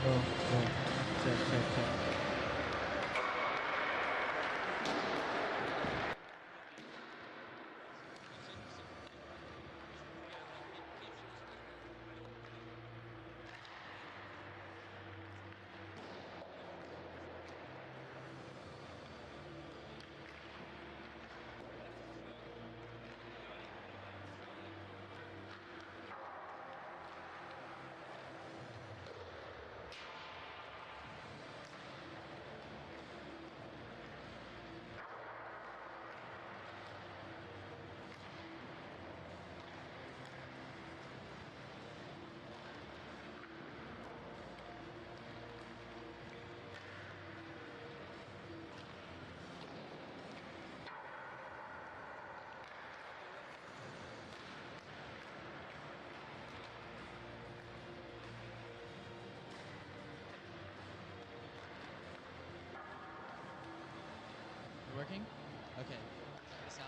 Check, check, check. Working? Okay. Sound.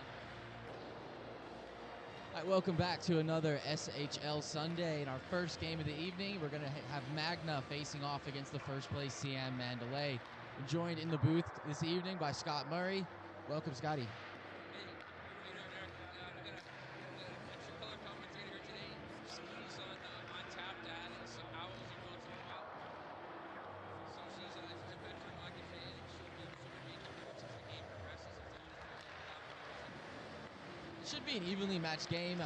All right, welcome back to another SHL Sunday. In our first game of the evening, we're going to have Magna facing off against the first place SiamMandalay. We're joined in the booth this evening by Scott Murray. Welcome, Scotty. Extra color commentator today. She's on tap dad, and so owls are once in a while. So she's a veteran hockey fan, and she'll be making notes as the game progresses. It's always good to have. It should be an evenly matched game.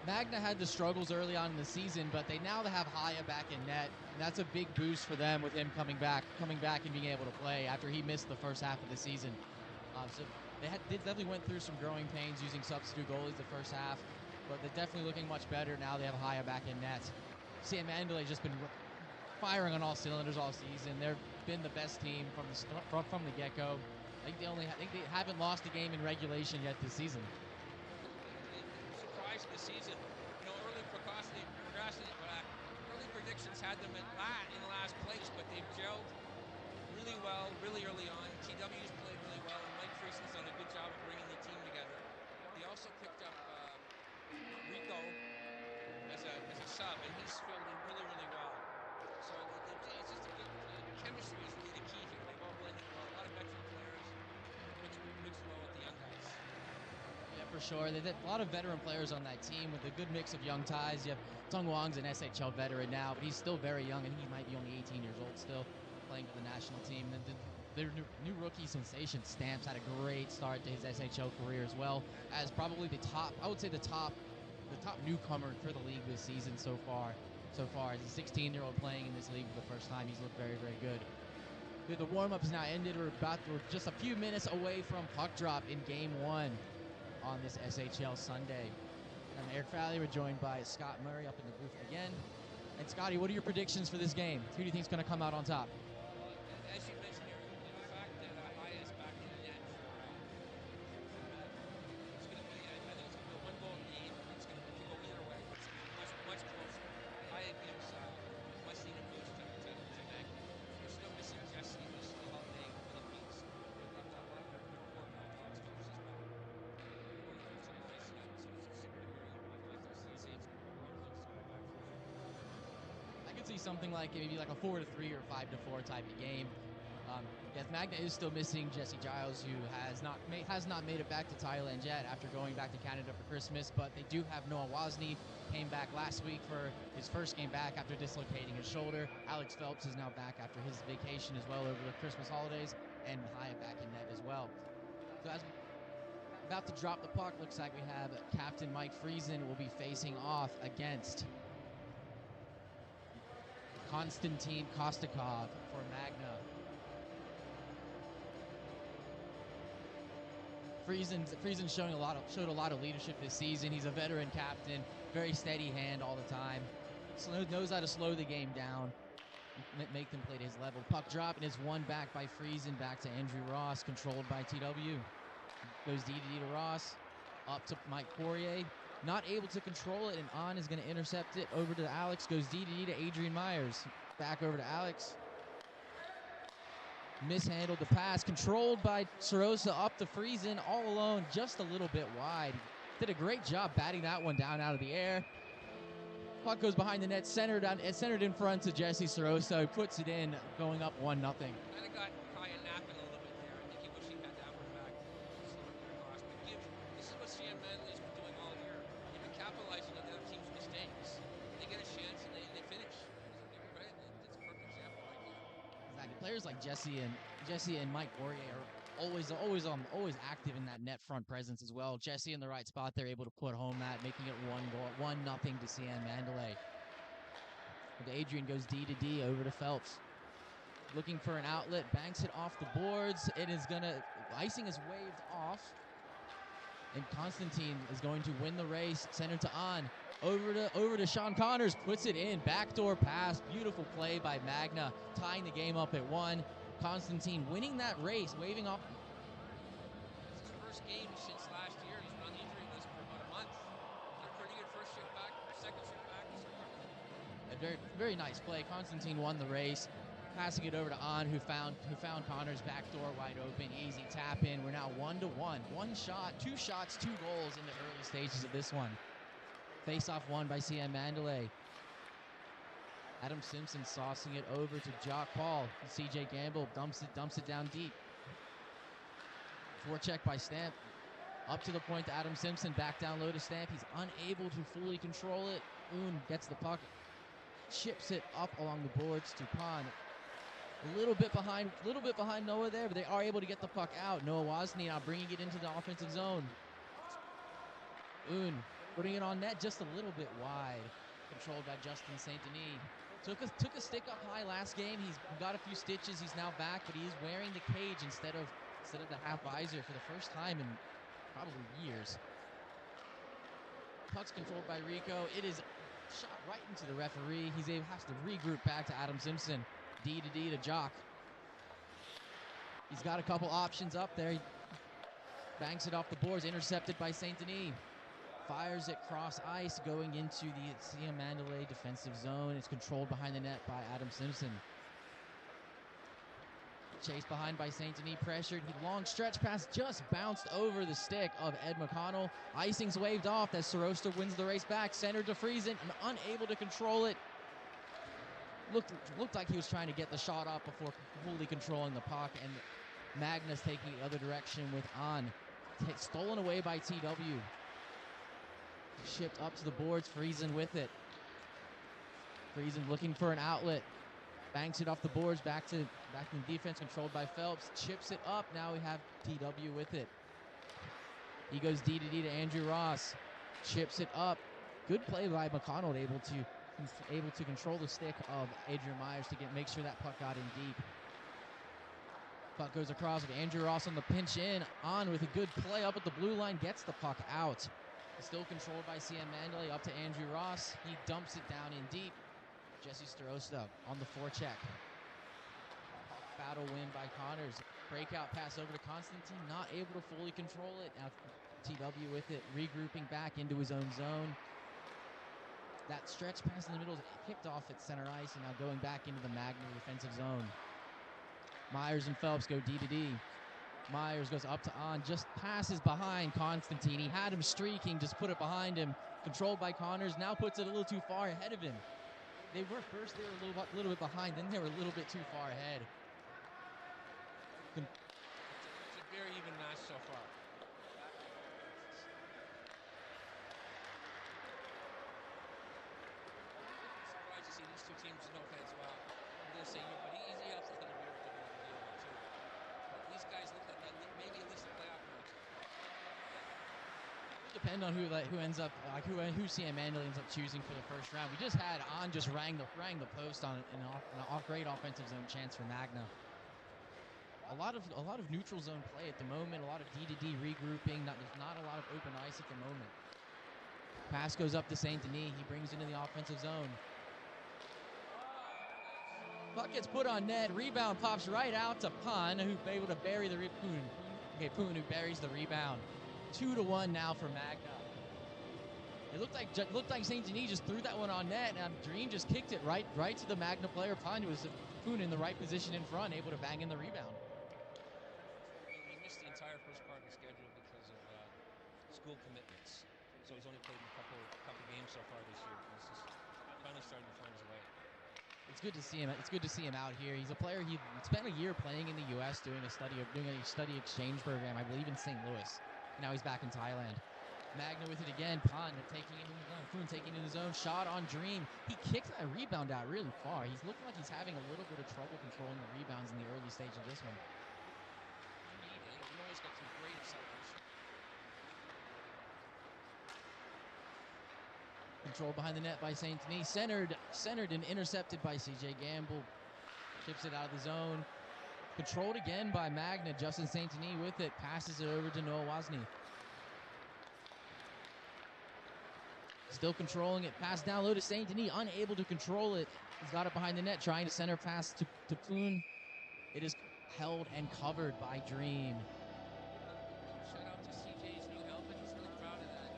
Magna had the struggles early on in the season, but they now have Haya back in net, and that's a big boost for them with him coming back and being able to play after he missed the first half of the season. So they definitely went through some growing pains using substitute goalies the first half, but they're definitely looking much better now. They have Haya back in net. SiamMandalay just been firing on all cylinders all season. They've been the best team from the get-go. I think they haven't lost a game in regulation yet this season. Surprised this season. Early predictions had them in last place, but they've gelled really well, really early on. TW's played really well, and Mike Friesen's done a good job of bringing the team together. They also picked up Rico as a sub, and he's filled in really, really well. So it's just a good chemistry is really the key here. They've all blended well. A lot of veteran players mixed well with the young guys. Yeah, for sure. There's a lot of veteran players on that team with a good mix of young ties. You have Tung Wang's an SHL veteran now, but he's still very young. I think he might be only 18 years old still, playing for the national team. And their new rookie sensation Stamps had a great start to his SHL career as well, as probably the top newcomer for the league this season so far. As a 16-year-old playing in this league for the first time, he's looked very, very good. The warm-up is now ended. We're just a few minutes away from puck drop in Game 1 on this SHL Sunday. I'm Eric Fowley. We're joined by Scott Murray up in the booth again. And Scotty, what are your predictions for this game? Who do you think is going to come out on top? As you mentioned, the fact that Haya is back in the net it's going to be, I think it's going to be a one-goal game. It's going to go either way. It's going to be much closer. Haya gives much needed boost to Magna. We're still missing Jesse. We're still out playing the Philippines. They've done a lot of good work on Fox Sports as well. I could see something like maybe like a 4-3 or 5-4 type of game. Yes, Magna is still missing Jesse Giles, who has not made it back to Thailand yet after going back to Canada for Christmas. But they do have Noah Wozni, came back last week for his first game back after dislocating his shoulder. Alex Phelps is now back after his vacation as well over the Christmas holidays, and Haya back in net as well. So as about to drop the puck, looks like we have Captain Mike Friesen will be facing off against Konstantin Kostakov for Magna. Friesen showed a lot of leadership this season. He's a veteran captain, very steady hand all the time. Knows how to slow the game down, make them play to his level. Puck drop, and it's won back by Friesen, back to Andrew Ross, controlled by TW. Goes D to Ross, up to Mike Poirier. Not able to control it, and On is going to intercept it. Over to Alex, goes D to Adrian Myers. Back over to Alex. Mishandled the pass, controlled by Sorosa up to Friesen, all alone, just a little bit wide. Did a great job batting that one down out of the air. Puck goes behind the net, centered in front to Jesse Soroso, puts it in, going up 1-0. Kind of got Kaya napping a little bit there. I think he wished he had that one back. Slowing it across. But this is what SiamMandalay's been doing all year. They've been capitalizing on the other team's mistakes. They get a chance and they finish. Right? That's a perfect example right there. Exactly. Players like Jesse and Mike Poirier are always active in that net front presence as well. Jesse in the right spot, they're able to put home that, making it 1-0 to SiamMandalay. But Adrian goes D to D over to Phelps. Looking for an outlet, banks it off the boards. Icing is waved off. And Constantine is going to win the race. Center to On. Over to Sean Connors. Puts it in. Backdoor pass. Beautiful play by Magna. Tying the game up at 1. Constantine winning that race. Waving off. It's his first game since last year. He's been on the injury list for about a month. Did a pretty good first shift back. Second shift back. A very, very nice play. Constantine won the race. Passing it over to On, who found Connors' back door wide open. Easy tap in. We're now 1-1. 1 shot, 2 shots, 2 goals in the early stages of this one. Face-off won by SiamMandalay. Adam Simpson saucing it over to Jock Paul. CJ Gamble dumps it down deep. Forecheck by Stamp. Up to the point to Adam Simpson. Back down low to Stamp. He's unable to fully control it. Oon gets the puck. Chips it up along the boards to Pond. A little bit behind Noah there, but they are able to get the puck out. Noah Wozni now bringing it into the offensive zone. Oon putting it on net just a little bit wide. Controlled by Justin St. Denis. Took a stick up high last game. He's got a few stitches. He's now back, but he's wearing the cage instead of the half visor for the first time in probably years. Puck's controlled by Rico. It is shot right into the referee. Has to regroup back to Adam Simpson. D to D to Jock. He's got a couple options up there. He banks it off the boards, intercepted by St. Denis. Fires it cross ice, going into the SiamMandalay defensive zone. It's controlled behind the net by Adam Simpson. Chased behind by St. Denis, pressured. Long stretch pass just bounced over the stick of Ed McConnell. Icing's waved off as Sorosta wins the race back. Center to Friesen, unable to control it. Looked like he was trying to get the shot off before fully controlling the puck, and Magna's taking the other direction with On. Stolen away by TW. Shipped up to the boards, Friesen with it. Friesen looking for an outlet. Banks it off the boards, back in defense, controlled by Phelps. Chips it up, now we have TW with it. He goes D to D to Andrew Ross. Chips it up. Good play by McConnell, able to control the stick of Adrian Myers to make sure that puck got in deep. Puck goes across with Andrew Ross on the pinch in. On with a good play up at the blue line, gets the puck out. Still controlled by SiamMandalay, up to Andrew Ross. He dumps it down in deep. Jesse Starosta on the forecheck. Battle win by Connors. Breakout pass over to Constantine, not able to fully control it. Now TW with it, regrouping back into his own zone. That stretch pass in the middle is kicked off at center ice and now going back into the Magna defensive zone. Myers and Phelps go D to D. Myers goes up to On, just passes behind Constantine. He had him streaking, just put it behind him. Controlled by Connors, now puts it a little too far ahead of him. They were a little bit behind, then they were a little bit too far ahead. It's a very even match so far. Surprised to see these two teams, no offense, well, I'm going to say you, but he also going to be able to deal with it too. But these guys look like maybe at least a playoff match. Depend on who ends up who SiamMandalay ends up choosing for the first round. We just had On just rang the post on an great offensive zone chance for Magna. A lot of neutral zone play at the moment. A lot of D to D regrouping. Not a lot of open ice at the moment. Pass goes up to St. Denis. He brings into the offensive zone. Puck gets put on net. Rebound pops right out to Pun, who's able to bury the Poon. Okay, Poon who buries the rebound. 2-1 now for Magna. It looked like St. Denis just threw that one on net, and Dream just kicked it right to the Magna player. Pun was Poon in the right position in front, able to bang in the rebound. He missed the entire first part of the schedule because of school commitments, so he's only played a couple games so far this year. it's good to see him. It's good to see him out here. He's a player. He spent a year playing in the U.S. doing a study exchange program, I believe, in St. Louis. And now he's back in Thailand. Magna with it again. Pan taking it in the zone. Poon taking it in the zone. Shot on Dream. He kicked that rebound out really far. He's looking like he's having a little bit of trouble controlling the rebounds in the early stage of this one. You always got some great acceleration. Controlled behind the net by St. Denis. Centered and intercepted by CJ Gamble. Chips it out of the zone. Controlled again by Magna. Justin St. Denis with it. Passes it over to Noah Wozni. Still controlling it. Pass down low to St. Denis. Unable to control it. He's got it behind the net. Trying to center pass to Poon. It is held and covered by Dream. Shout out to CJ's new helmet. He's really proud of that.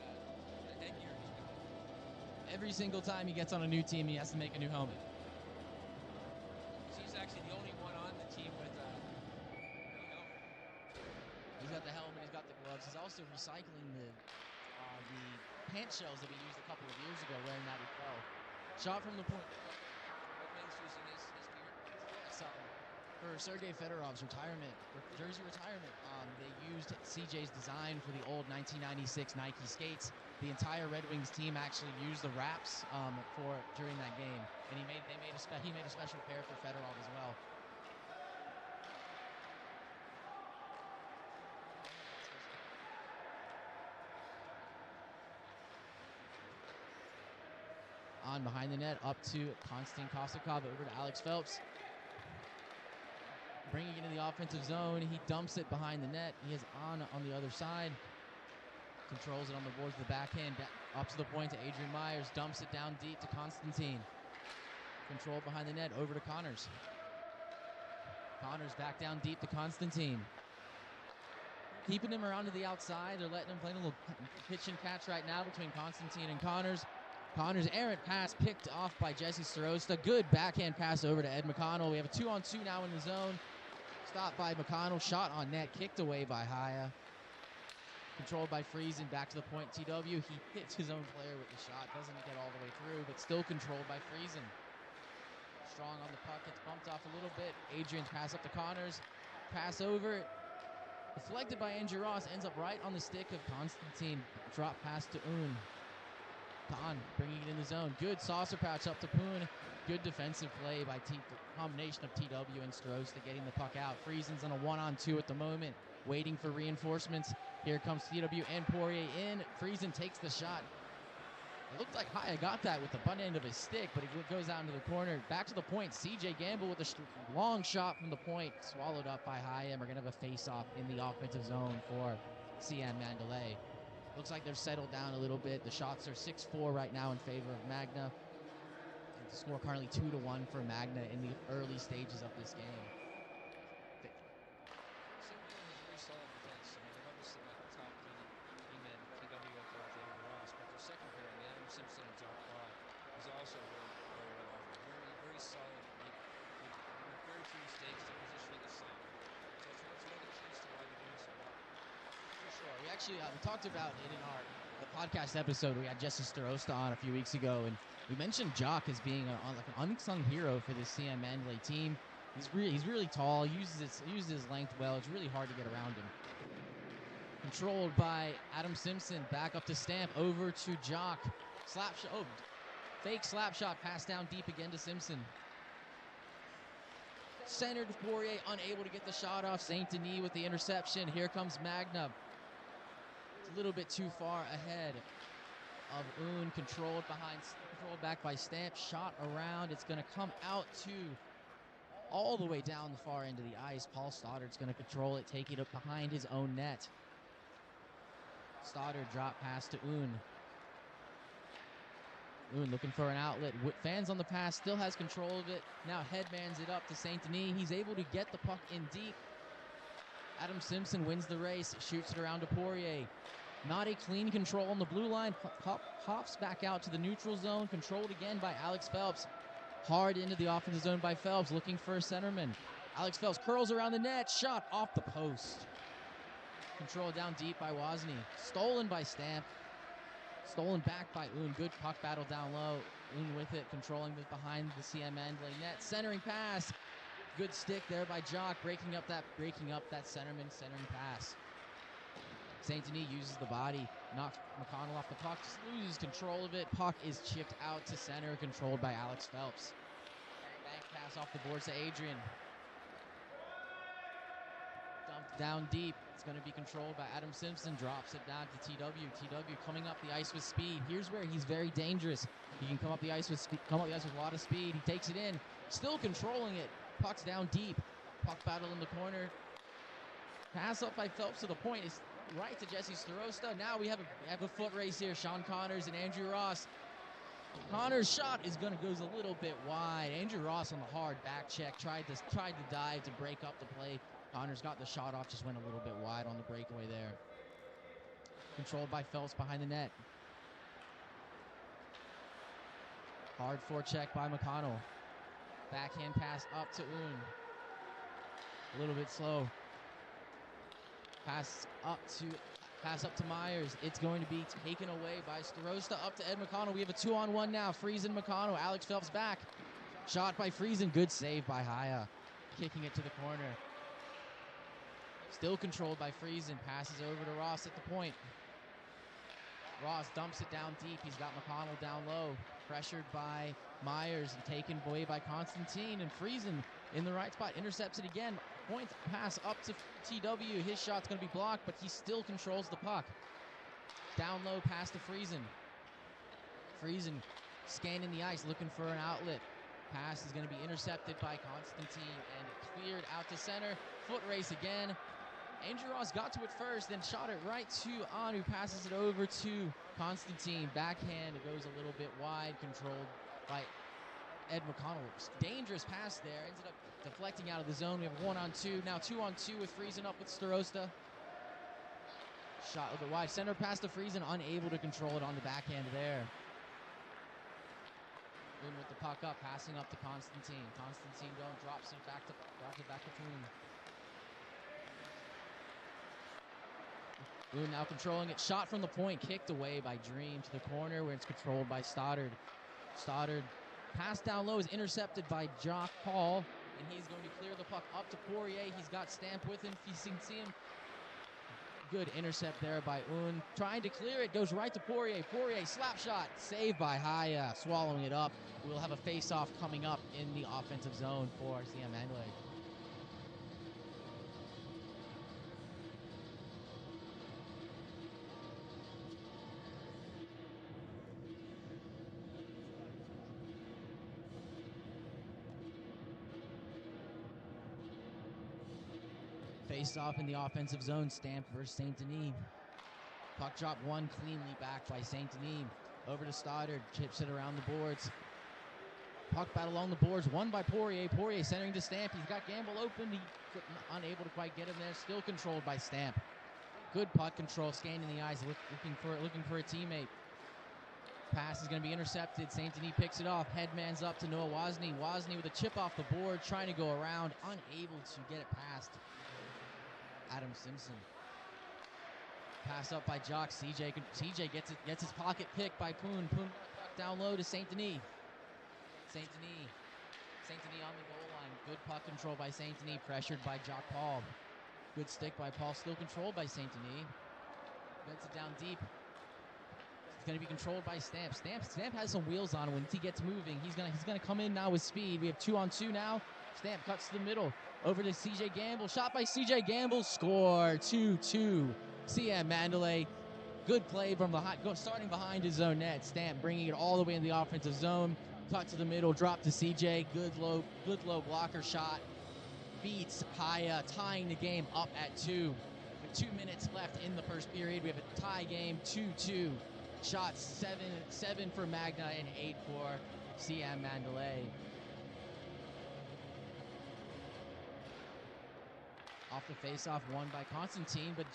The headgear he's got. Every single time he gets on a new team, he has to make a new helmet. He's actually the only one on the team with a new helmet. He's got the helmet. He's got the gloves. He's also recycling the pant shells that he used a couple of years ago, wearing that as well. Shot from the point. Red Wings using his gear. For Sergei Fedorov's jersey retirement, they used CJ's design for the old 1996 Nike skates. The entire Red Wings team actually used the wraps during that game, and he made a special pair for Fedorov as well. On behind the net, up to Konstantin Kosakov, over to Alex Phelps. Bringing it into the offensive zone. He dumps it behind the net. He is on the other side. Controls it on the boards of the backhand. Up to the point to Adrian Myers. Dumps it down deep to Konstantin. Controlled behind the net, over to Connors. Connors back down deep to Konstantin. Keeping him around to the outside. They're letting him play a little pitch and catch right now between Konstantin and Connors. Connors' errant pass picked off by Jesse Starosta. Good backhand pass over to Ed McConnell. We have a 2-on-2 now in the zone. Stopped by McConnell. Shot on net. Kicked away by Haya. Controlled by Friesen. Back to the point. TW. He hits his own player with the shot. Doesn't get all the way through, but still controlled by Friesen. Strong on the puck. Gets bumped off a little bit. Adrian's pass up to Connors. Pass over. Deflected by Andrew Ross. Ends up right on the stick of Konstantin. Drop pass to Un. Don bringing it in the zone. Good saucer pouch up to Poon. Good defensive play by combination of TW and Starosta getting the puck out. Friesen's on a 1-on-2 at the moment, waiting for reinforcements. Here comes TW and Poirier in. Friesen takes the shot. It looked like Haya got that with the butt end of his stick, but it goes out into the corner. Back to the point. CJ Gamble with a long shot from the point. Swallowed up by Haya, and we're going to have a face-off in the offensive zone for SiamMandalay. Looks like they've settled down a little bit. The shots are 6-4 right now in favor of Magna. And the score currently 2-1 for Magna in the early stages of this game. SiamMandalay has very solid defense. I mean, they've obviously got the top D-men, TW up there with Andrew Ross, but their second pairing, Adam Simpson and Jock Ball, is also very, very reliable. Very, very solid. They make very few mistakes to position the side. So it's one of the keys to why they're doing so well. Sure. We actually we talked about it in the podcast episode. We had Jesse Starosta on a few weeks ago, and we mentioned Jock as being like an unsung hero for this SiamMandalay team. He's really tall. Uses his length well. It's really hard to get around him. Controlled by Adam Simpson. Back up to Stamp. Over to Jock. Slap shot. Oh, fake slap shot. Pass down deep again to Simpson. Centered Poirier, unable to get the shot off. St. Denis with the interception. Here comes Magna. A little bit too far ahead of Un. Controlled back by Stamp. Shot around. It's going to come out to all the way down the far end of the ice. Paul Stoddard's going to control it, taking it behind his own net. Stoddard drop pass to Un. Un looking for an outlet. Fans on the pass, still has control of it. Now headmans it up to St. Denis. He's able to get the puck in deep. Adam Simpson wins the race, shoots it around to Poirier. Not a clean control on the blue line. Hops back out to the neutral zone. Controlled again by Alex Phelps. Hard into the offensive zone by Phelps, looking for a centerman. Alex Phelps curls around the net. Shot off the post. Controlled down deep by Wozni. Stolen by Stamp. Stolen back by Un. Good puck battle down low. Un with it, controlling it behind the SiamMandalay net. Centering pass. Good stick there by Jock, breaking up that centering pass. Saint Denis uses the body, knocks McConnell off the puck, just loses control of it. Puck is chipped out to center, controlled by Alex Phelps. Bank pass off the boards to Adrian. Dumped down deep. It's going to be controlled by Adam Simpson. Drops it down to TW. TW coming up the ice with speed. Here's where he's very dangerous. He can come up the ice with a lot of speed. He takes it in, still controlling it. Puck's down deep. Puck battle in the corner. Pass up by Phelps to the point. It's right to Jesse Starosta. Now we have a foot race here. Sean Connors and Andrew Ross. Connors' shot goes a little bit wide. Andrew Ross on the hard back check tried to dive to break up the play. Connors got the shot off, just went a little bit wide on the breakaway there. Controlled by Phelps behind the net. Hard forecheck by McConnell. Backhand pass up to Un. A little bit slow. Pass up to Myers. It's going to be taken away by Starosta up to Ed McConnell. We have a 2-on-1 now. Friesen, McConnell. Alex Phelps back. Shot by Friesen. Good save by Haya. Kicking it to the corner. Still controlled by Friesen. Passes over to Ross at the point. Ross dumps it down deep. He's got McConnell down low. Pressured by Myers and taken away by Constantine. And Friesen in the right spot. Intercepts it again. Point pass up to TW. His shot's going to be blocked, but he still controls the puck. Down low pass to Friesen. Friesen scanning the ice, looking for an outlet. Pass is going to be intercepted by Constantine and cleared out to center. Foot race again. Andrew Ross got to it first, then shot it right to Anu. Passes it over to Constantine. Backhand, it goes a little bit wide, controlled by Ed McConnell. Dangerous pass there. Ended up deflecting out of the zone. We have 1-on-2. Now 2-on-2 with Friesen up with Starosta. Shot a little bit wide. Center pass to Friesen, unable to control it on the backhand there. Un with the puck up, passing up to Constantine. Constantine drops it back to Un. Un now controlling it. Shot from the point, kicked away by Dream to the corner where it's controlled by Stoddard. Stoddard pass down low is intercepted by Jock Paul, and he's going to clear the puck up to Poirier. He's got Stamp with him. If you see him, good intercept there by Un. Trying to clear it, goes right to Poirier. Poirier slap shot, saved by Haya, swallowing it up. We'll have a face-off coming up in the offensive zone for SiamMandalay. Face off in the offensive zone. Stamp versus Saint Denis. Puck drop one, cleanly back by Saint Denis. Over to Stoddard. Chips it around the boards. Puck battle along the boards. Won by Poirier. Poirier centering to Stamp. He's got Gamble open. Unable to quite get him there. Still controlled by Stamp. Good puck control. Scanning the eyes. Looking for a teammate. Pass is going to be intercepted. Saint Denis picks it off. Headman's up to Noah Wozni. Wozni with a chip off the board. Trying to go around. Unable to get it past Adam Simpson. Pass up by Jock. CJ gets his pocket picked by Poon. Poon down low to Saint Denis. Saint Denis on the goal line. Good puck control by Saint Denis. Pressured by Jock Paul. Good stick by Paul. Still controlled by Saint Denis. Gets it down deep. It's going to be controlled by Stamp. Stamp has some wheels on him. When he gets moving, he's gonna come in now with speed. We have 2-on-2 now. Stamp cuts to the middle. Over to CJ Gamble. Shot by CJ Gamble. Score. 2-2. SiamMandalay. Good play from starting behind his own net. Stamp bringing it all the way in the offensive zone. Cut to the middle. Drop to CJ. Good low blocker shot. Beats Haya, tying the game up at 2. With 2 minutes left in the first period, we have a tie game. 2-2. Shots 7 for Magna and 8 for SiamMandalay. Off the face-off, won by Constantine, but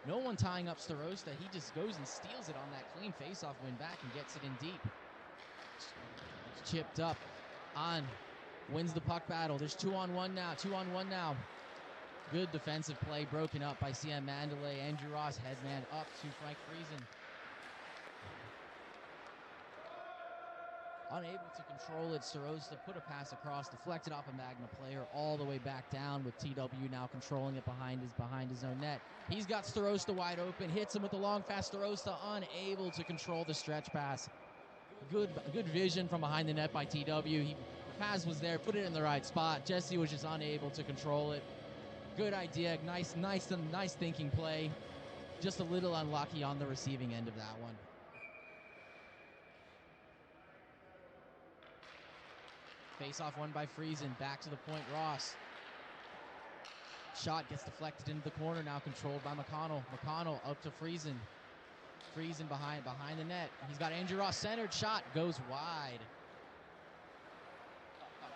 no one tying up Starosta. He just goes and steals it on that clean face-off win back and gets it in deep. It's chipped up. On wins the puck battle. There's 2-on-1 now. Good defensive play broken up by SiamMandalay. Andrew Ross, headman up to Frank Friesen. Unable to control it, Starosta put a pass across, deflected off a Magna player all the way back down, with TW now controlling it behind his own net. He's got Starosta wide open, hits him with the long pass. Starosta unable to control the stretch pass. Good vision from behind the net by TW. The pass was there, put it in the right spot. Jesse was just unable to control it. Good idea, nice thinking play. Just a little unlucky on the receiving end of that one. Face-off won by Friesen. Back to the point, Ross. Shot gets deflected into the corner, now controlled by McConnell. McConnell up to Friesen. Friesen behind the net. He's got Andrew Ross centered. Shot goes wide.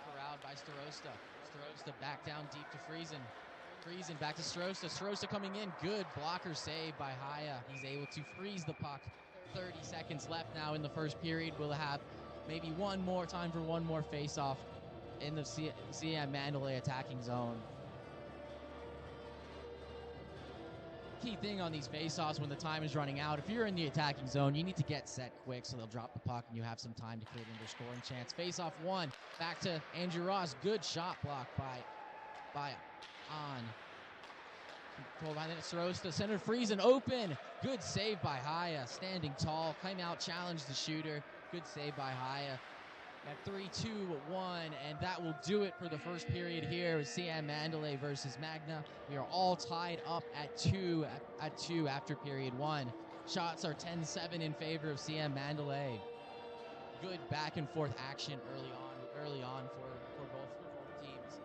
Corralled by Starosta. Starosta back down deep to Friesen. Friesen back to Starosta. Starosta coming in. Good blocker save by Haya. He's able to freeze the puck. 30 seconds left now in the first period. We'll have maybe one more time for one more face-off in the SiamMandalay attacking zone. Key thing on these face-offs when the time is running out, if you're in the attacking zone, you need to get set quick so they'll drop the puck and you have some time to create another scoring chance. Face-off one, back to Andrew Ross. Good shot blocked by On. Controlled by Starosta. Center Friesen open. Good save by Haya. Standing tall. Came out, challenged the shooter. Good save by Haya. At 3-2-1, and that will do it for the first period here with SiamMandalay versus Magna. We are all tied up at 2 after period 1. Shots are 10-7 in favor of SiamMandalay. Good back and forth action early on for both teams.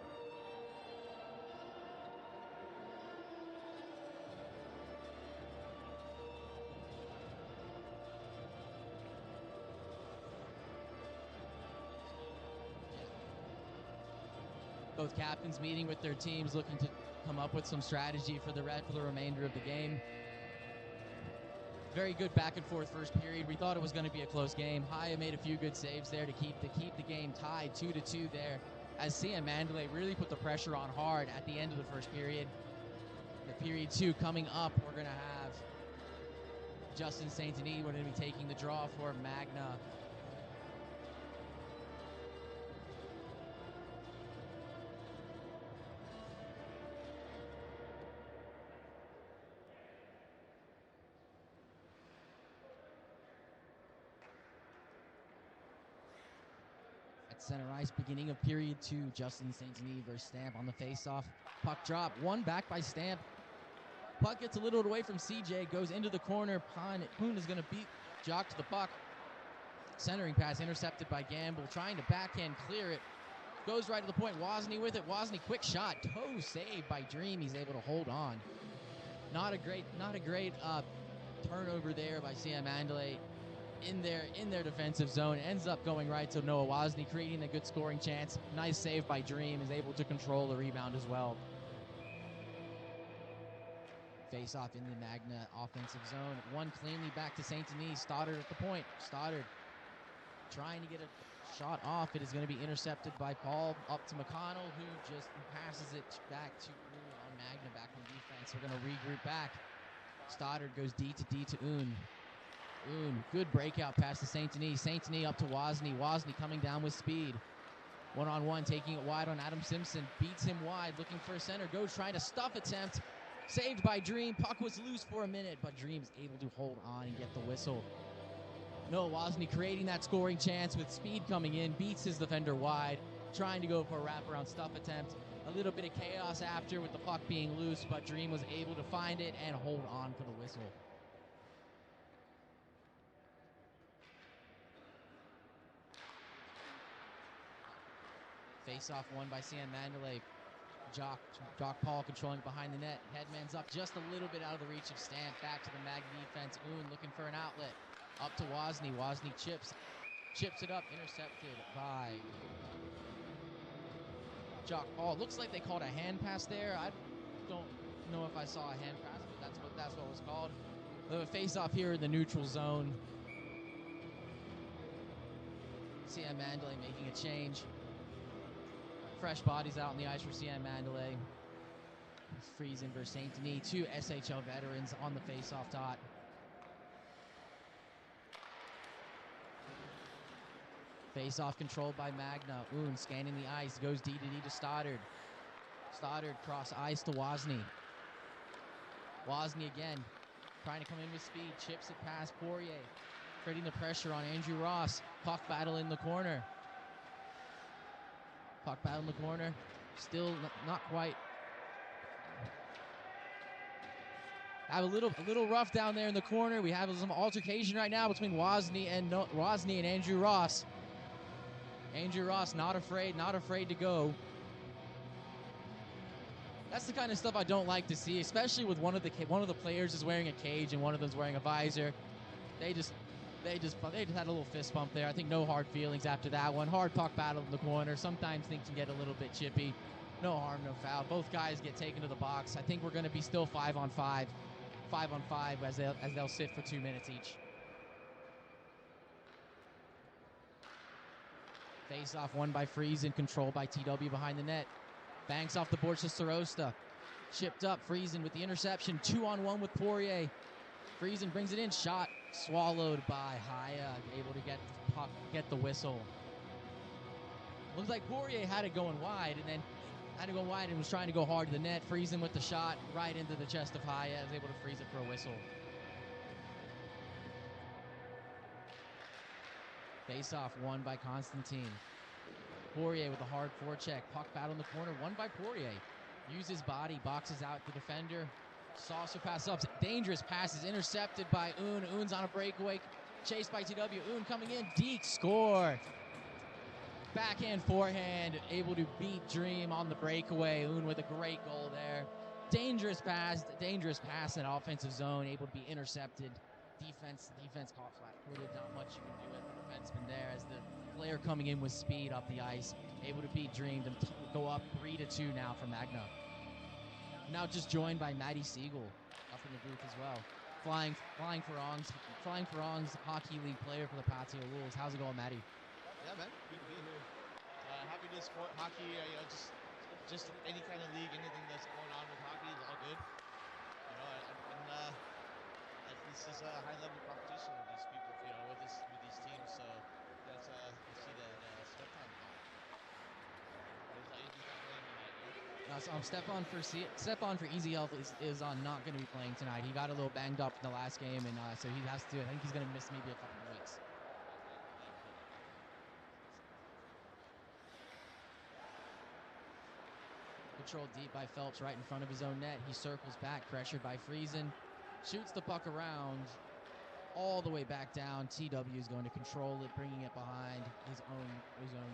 Both captains meeting with their teams, looking to come up with some strategy for the remainder of the game. Very good back and forth first period. We thought it was going to be a close game. Haya made a few good saves there to keep the game tied 2-2 there, as SiamMandalay really put the pressure on hard at the end of the first period. The period 2 coming up, we're going to have Justin St. Denis. We're going to be taking the draw for Magna. Center ice, beginning of period 2. Justin St. Denis versus Stamp on the face-off. Puck drop, one back by Stamp. Puck gets a little away from CJ, goes into the corner. Poon is going to beat Jock to the puck. Centering pass intercepted by Gamble, trying to backhand clear it. Goes right to the point. Wozni with it. Wozni, quick shot. Toe save by Dream. He's able to hold on. Not a great turnover there by SiamMandalay in their defensive zone. Ends up going right to Noah Wozni, creating a good scoring chance. Nice save by Dream. Is able to control the rebound as well. Face off in the Magna offensive zone. One cleanly back to St. Denis. Stoddard at the point. Stoddard trying to get a shot off. It is going to be intercepted by Paul. Up to McConnell, who just passes it back to on Magna, back on defense. We're going to regroup back. Stoddard goes D to Un. Good breakout pass to St. Denis. St. Denis up to Wozni. Wozni coming down with speed. One-on-one, taking it wide on Adam Simpson. Beats him wide, looking for a center. Goes trying to stuff attempt. Saved by Dream. Puck was loose for a minute, but Dream's able to hold on and get the whistle. Noah Wozni creating that scoring chance with speed coming in. Beats his defender wide. Trying to go for a wraparound stuff attempt. A little bit of chaos after with the puck being loose, but Dream was able to find it and hold on for the whistle. Face-off won by SiamMandalay. Jock Paul controlling behind the net. Headman's up just a little bit out of the reach of Stamp. Back to the Mag defense. Looking for an outlet. Up to Wozni. Wozni chips it up. Intercepted by Jock Paul. Looks like they called a hand pass there. I don't know if I saw a hand pass, but that's what was called. The face-off here in the neutral zone. SiamMandalay making a change. Fresh bodies out on the ice for SiamMandalay. Friesen versus St. Denis. 2 SHL veterans on the face-off dot. Face-off controlled by Magna. Un scanning the ice, goes D to D to Stoddard. Stoddard cross ice to Wozni. Wozni again, trying to come in with speed, chips it past Poirier, creating the pressure on Andrew Ross. Puck battle in the corner. Puck battle in the corner, still not quite. Have a little rough down there in the corner. We have some altercation right now between Wozni and Andrew Ross. Andrew Ross not afraid to go. That's the kind of stuff I don't like to see, especially with one of the players is wearing a cage and one of them's wearing a visor. They just had a little fist bump there. I think no hard feelings after that one. Hard puck battle in the corner. Sometimes things can get a little bit chippy. No harm, no foul. Both guys get taken to the box. I think we're going to be still 5-on-5 as they'll sit for 2 minutes each. Face off won by Friesen, controlled by TW behind the net. Banks off the boards to Sarosta. Chipped up, Friesen with the interception. 2-on-1 with Poirier. Friesen brings it in, shot swallowed by Haya, able to get the puck, get the whistle. Looks like Poirier had it going wide, and was trying to go hard to the net. Friesen with the shot right into the chest of Haya, was able to freeze it for a whistle. Face-off won by Constantine. Poirier with a hard forecheck. Puck battle in the corner, won by Poirier. Uses body, boxes out the defender. Saucer pass up. Dangerous pass is intercepted by Un. Un's on a breakaway. Chased by TW. Un coming in. Deke score. Backhand, forehand. Able to beat Dream on the breakaway. Un with a great goal there. Dangerous pass in offensive zone. Able to be intercepted. Defense caught flat-footed. Not much you can do as the defenseman there, as the player coming in with speed up the ice, able to beat Dream to go up 3-2 now for Magna. Now just joined by Maddie Siegel up in the booth as well. Flying Farong's Hockey League player for the Patio Wolves. How's it going, Maddie? Yeah, man, good to be here. Happy to support hockey. Just any kind of league, anything that's going on with hockey is all good. This is a high-level competition with these people, with these teams. So that's you see that step time. Stepan for Easy Health is not going to be playing tonight. He got a little banged up in the last game, and so he has to. I think he's going to miss maybe a couple of weeks. Controlled deep by Phelps right in front of his own net. He circles back, pressured by Friesen. Shoots the puck around all the way back down. TW is going to control it, bringing it behind his own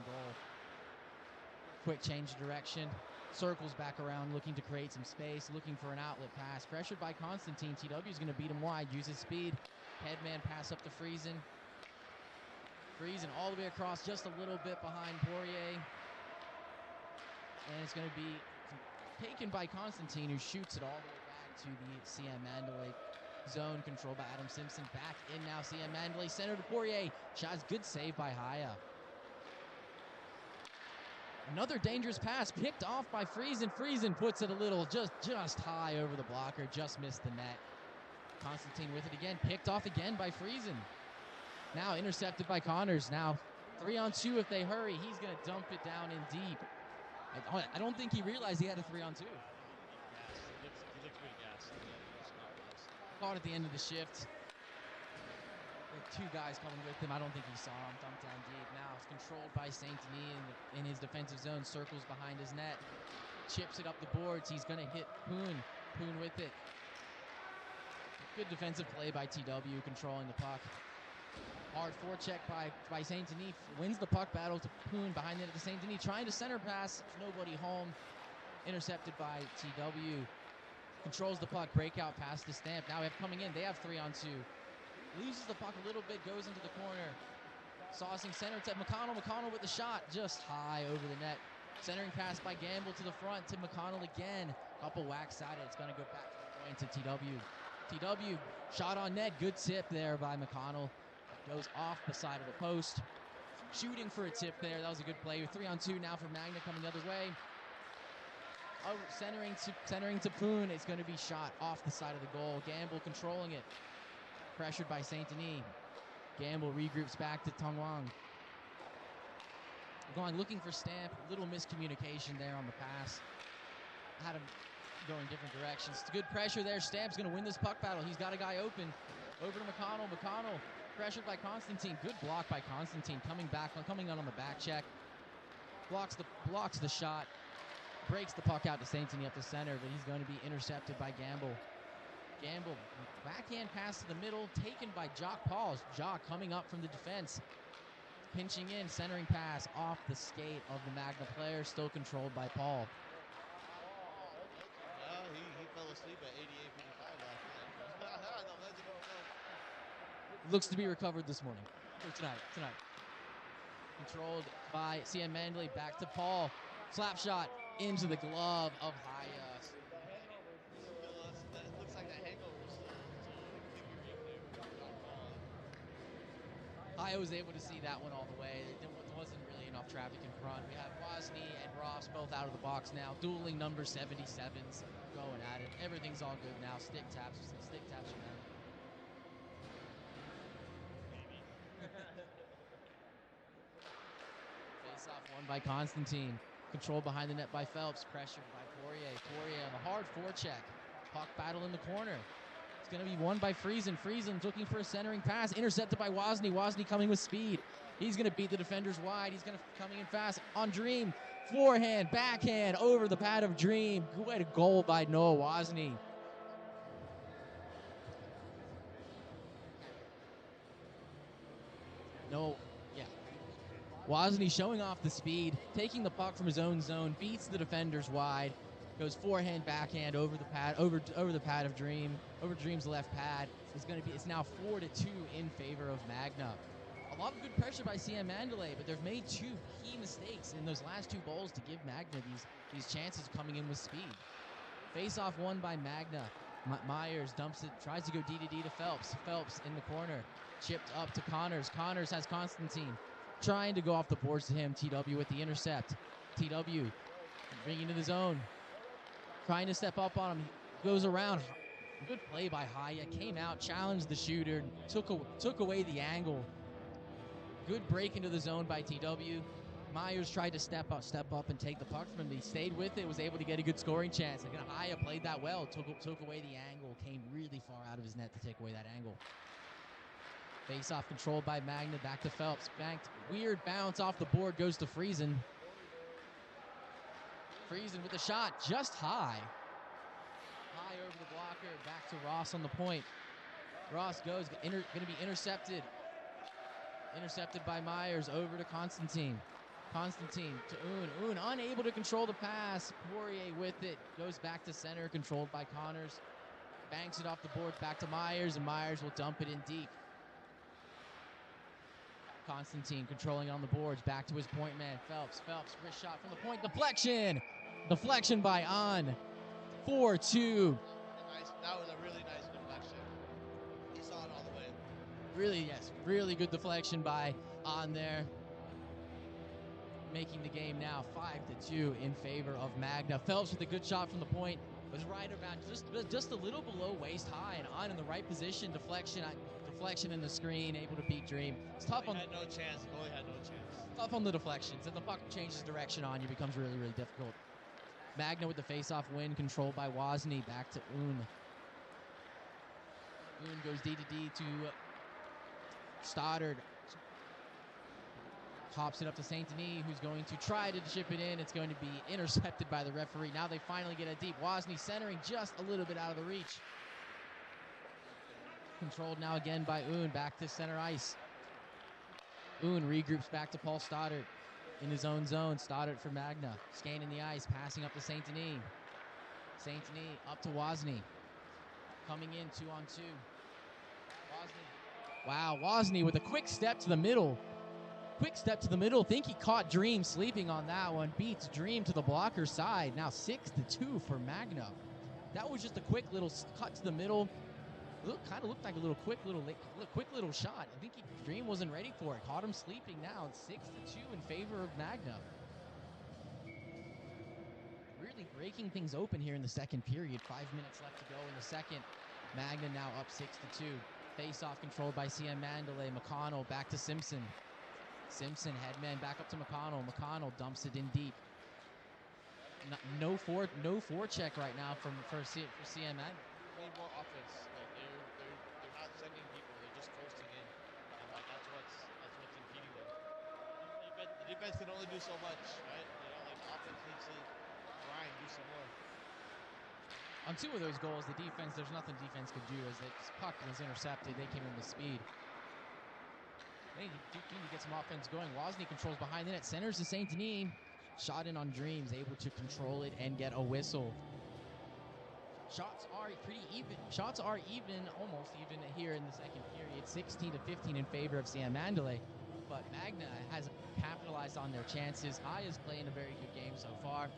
goal. Quick change of direction. Circles back around, looking to create some space, looking for an outlet pass. Pressured by Constantine. TW is going to beat him wide, uses speed. Headman pass up to Friesen. Friesen all the way across, just a little bit behind Poirier. And it's going to be taken by Constantine, who shoots it all the way back to the SiamMandalay zone, controlled by Adam Simpson. Back in now, SiamMandalay, center to Poirier. Shot's good save by Haya. Another dangerous pass, picked off by Friesen. Friesen puts it a little just high over the blocker, just missed the net. Constantine with it again, picked off again by Friesen. Now intercepted by Connors. Now 3-on-2 if they hurry. He's going to dump it down in deep. I don't think he realized he had a 3-on-2. He looked pretty gassed. Caught at the end of the shift. With two guys coming with him. I don't think he saw him. Dumped down deep. Now it's controlled by Saint Denis in his defensive zone. Circles behind his net. Chips it up the boards. He's going to hit Poon. Poon with it. Good defensive play by TW, controlling the puck. Hard forecheck by Saint Denis. Wins the puck battle to Poon behind it to Saint Denis. Trying to center pass. Nobody home. Intercepted by TW. Controls the puck. Breakout pass to Stamp. Now coming in. They have 3-on-2. Loses the puck a little bit. Goes into the corner. Saucing center to McConnell. McConnell with the shot. Just high over the net. Centering pass by Gamble to the front to McConnell again. Couple whacks at it. It's going to go back to the point to TW. TW shot on net. Good tip there by McConnell. Goes off the side of the post. Shooting for a tip there. That was a good play. 3-on-2 now for Magna coming the other way. Oh, centering to Poon. It's going to be shot off the side of the goal. Gamble controlling it. Pressured by Saint Denis. Gamble regroups back to Tongwang. Going looking for Stamp, little miscommunication there on the pass. Had him going different directions. It's good pressure there. Stamp's going to win this puck battle. He's got a guy open. Over to McConnell. McConnell pressured by Constantine. Good block by Constantine. Coming on the back check. Blocks the shot. Breaks the puck out to Saint-Denis up the center, but he's going to be intercepted by Gamble. Gamble, backhand pass to the middle, taken by Jock Paul. Jock coming up from the defense. Pinching in, centering pass off the skate of the Magna player, still controlled by Paul. He fell asleep at 88:55 last night. The legend himself. Looks to be recovered this morning. Or tonight. Controlled by SiamMandalay, back to Paul. Slap shot into the glove of Haya. That looks like a hangover still lingering there. Haya was able to see that one all the way. There wasn't really enough traffic in front. We have Wozni and Ross both out of the box now, dueling number 77s, going at it. Everything's all good now. Stick taps for them. Face off won by Constantine. Controlled behind the net by Phelps. Pressured by Poirier. Poirier on the hard forecheck. Puck battle in the corner. It's going to be won by Friesen. Friesen's looking for a centering pass. Intercepted by Wozni. Wozni coming with speed. He's going to beat the defenders wide. He's going to coming in fast on Dream. Forehand, backhand over the pad of Dream. Good goal by Noah Wozni. Wozni showing off the speed, taking the puck from his own zone, beats the defenders wide, goes forehand, backhand over the pad, over the pad of Dream, over Dream's left pad. It's now 4-2 in favor of Magna. A lot of good pressure by SiamMandalay, but they've made two key mistakes in those last two goals to give Magna these chances coming in with speed. Face-off won by Magna. Myers dumps it, tries to go D-to-D to Phelps. Phelps in the corner, chipped up to Connors. Connors has Constantine. Trying to go off the boards to him. TW with the intercept. TW bringing to the zone. Trying to step up on him. Goes around. Good play by Haya. Came out, challenged the shooter. Took away the angle. Good break into the zone by TW. Myers tried to step up and take the puck from him. He stayed with it. Was able to get a good scoring chance. Again, Haya played that well. Took away the angle. Came really far out of his net to take away that angle. Face-off controlled by Magna, back to Phelps. Banked, weird bounce off the board, goes to Friesen. Friesen with the shot, just high. High over the blocker, back to Ross on the point. Ross goes, going to be intercepted. Intercepted by Myers, over to Constantine. Constantine to Un. Un unable to control the pass. Poirier with it, goes back to center, controlled by Connors. Banks it off the board, back to Myers, and Myers will dump it in deep. Constantine controlling on the boards, back to his point man, Phelps. Phelps, wrist shot from the point, deflection! Deflection by On. 4-2. That was a really nice deflection. He saw it all the way. Really good deflection by On there. Making the game now 5-2 in favor of Magna. Phelps with a good shot from the point. Was right around just a little below waist high and On in the right position. Deflection in the screen, able to beat Dream. It's tough on. Had no chance. Goalie had no chance. Tough on the deflections. If the puck changes direction on you, becomes really difficult. Magna with the face-off win, controlled by Wozni. Back to Un. Un goes D-to-D to Stoddard. Hops it up to Saint-Denis, who's going to try to chip it in. It's going to be intercepted by the referee. Now they finally get it deep. Wozni centering just a little bit out of the reach. Controlled now again by Un, back to center ice. Un regroups back to Paul Stoddard in his own zone. Stoddard for Magna, scanning the ice, passing up to Saint-Denis. Saint-Denis up to Wozni. Coming in 2-on-2. Wozni. Wow, Wozni with a quick step to the middle. Think he caught Dream sleeping on that one. Beats Dream to the blocker side. Now 6-2 for Magna. That was just a quick little cut to the middle. Kind of looked like a quick little shot. I think Dream wasn't ready for it. Caught him sleeping now. It's 6-2 in favor of Magna. Really breaking things open here in the second period. 5 minutes left to go in the second. Magna now up 6-2. Face-off controlled by SiamMandalay. McConnell back to Simpson. Simpson, headman, back up to McConnell. McConnell dumps it in deep. No forecheck right now for Siam. They need more offense. Like they're not sending people. They're just coasting in, and like that's what's impeding them. The defense can only do so much, right? Like the offense needs to grind, do some more. On 2 of those goals, the defense, there's nothing defense could do as the puck was intercepted. They came in with speed. They need to get some offense going. Wozni controls behind the net, centers to St. Denis. Shot in on Dreams, able to control it and get a whistle. Shots are pretty even. Shots are even, almost even here in the second period. 16-15 in favor of SiamMandalay. But Magna has capitalized on their chances. High is playing a very good game so far.